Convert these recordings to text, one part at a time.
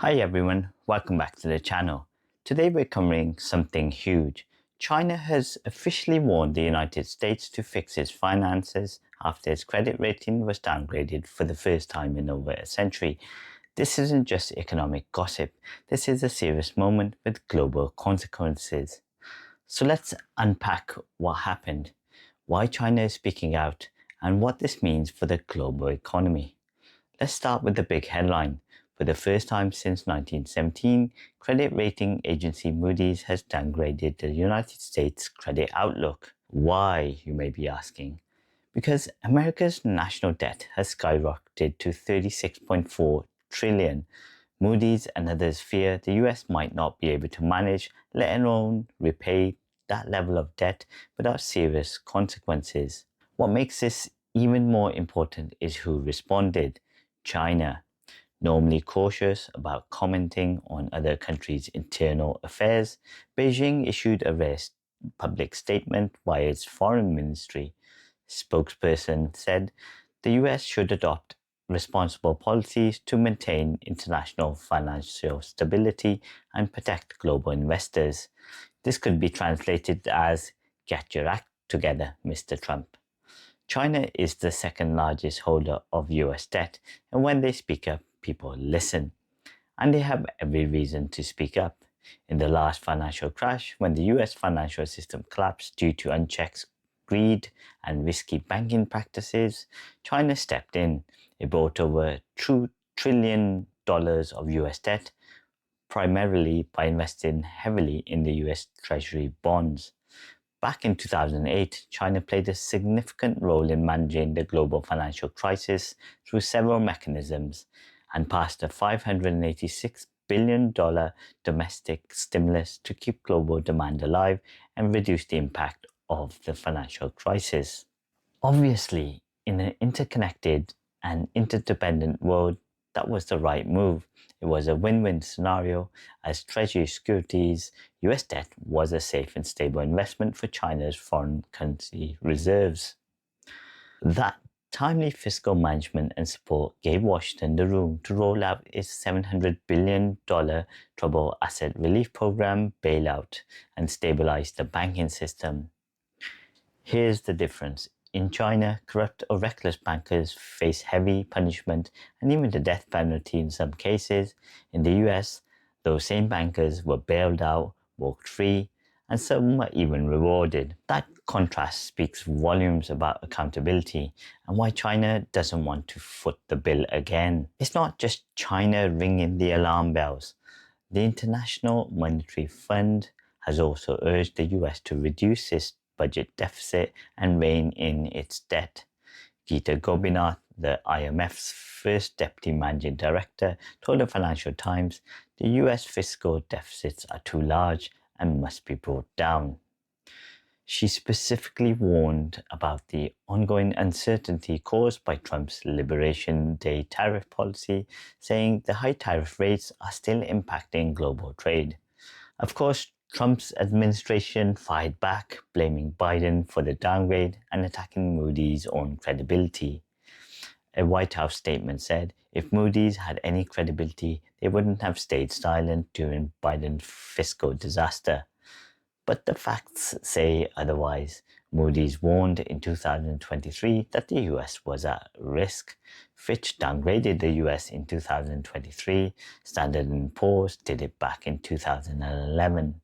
Hi everyone, welcome back to the channel. Today we're covering something huge. China has officially warned the United States to fix its finances after its credit rating was downgraded for the first time in over a century. This isn't just economic gossip, this is a serious moment with global consequences. So let's unpack what happened, why China is speaking out, and what this means for the global economy. Let's start with the big headline. For the first time since 1917, credit rating agency Moody's has downgraded the United States credit outlook. Why, you may be asking? Because America's national debt has skyrocketed to 36.4 trillion. Moody's and others fear the US might not be able to manage, let alone repay that level of debt without serious consequences. What makes this even more important is who responded. China. Normally cautious about commenting on other countries' internal affairs, Beijing issued a rare public statement via its foreign ministry. Spokesperson said the US should adopt responsible policies to maintain international financial stability and protect global investors. This could be translated as "Get your act together, Mr. Trump." China is the second largest holder of US debt, and when they speak up, people listen. And they have every reason to speak up. In the last financial crash, when the US financial system collapsed due to unchecked greed and risky banking practices, China stepped in. It bought over $2 trillion of US debt, primarily by investing heavily in the US Treasury bonds. Back in 2008, China played a significant role in managing the global financial crisis through several mechanisms and passed a $586 billion domestic stimulus to keep global demand alive and reduce the impact of the financial crisis. Obviously, in an interconnected and interdependent world, that was the right move. It was a win-win scenario as Treasury securities, US debt was a safe and stable investment for China's foreign currency reserves. That timely fiscal management and support gave Washington the room to roll out its $700 billion troubled asset relief program, bailout, and stabilize the banking system. Here's the difference. In China, corrupt or reckless bankers face heavy punishment and even the death penalty in some cases. In the US, those same bankers were bailed out, walked free, and some were even rewarded. That contrast speaks volumes about accountability and why China doesn't want to foot the bill again. It's not just China ringing the alarm bells. The International Monetary Fund has also urged the US to reduce its budget deficit and rein in its debt. Geeta Gopinath, the IMF's first deputy managing director, told the Financial Times the US fiscal deficits are too large and must be brought down. She specifically warned about the ongoing uncertainty caused by Trump's Liberation Day tariff policy, saying the high tariff rates are still impacting global trade. Of course, Trump's administration fired back, blaming Biden for the downgrade and attacking Moody's own credibility. A White House statement said if Moody's had any credibility, they wouldn't have stayed silent during Biden's fiscal disaster. But the facts say otherwise. Moody's warned in 2023 that the US was at risk. Fitch downgraded the US in 2023. Standard & Poor's did it back in 2011.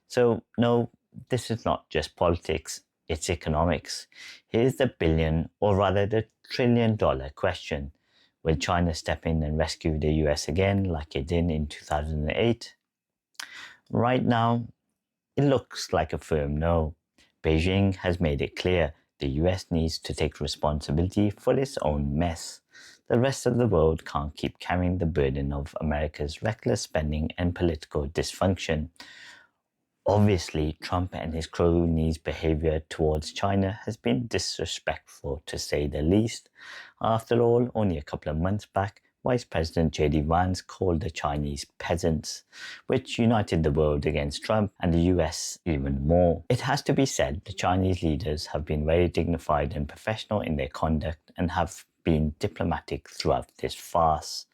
So no, this is not just politics, it's economics. Here's the billion, or rather the trillion-dollar question. Will China step in and rescue the US again like it did in 2008? Right now, it looks like a firm no. Beijing has made it clear the US needs to take responsibility for its own mess. The rest of the world can't keep carrying the burden of America's reckless spending and political dysfunction. Obviously, Trump and his cronies' behavior towards China has been disrespectful to say the least. After all, only a couple of months back, Vice President J.D. Vance called the Chinese peasants, which united the world against Trump and the US even more. It has to be said the Chinese leaders have been very dignified and professional in their conduct and have been diplomatic throughout this farce.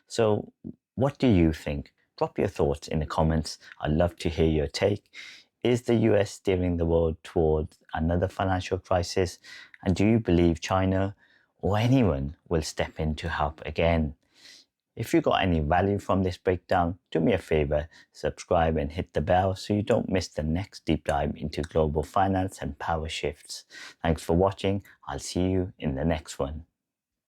So What do you think? Drop your thoughts in the comments. I'd love to hear your take. Is the US steering the world towards another financial crisis? And do you believe China or anyone will step in to help again? If you got any value from this breakdown, do me a favor, subscribe and hit the bell so you don't miss the next deep dive into global finance and power shifts. Thanks for watching. I'll see you in the next one.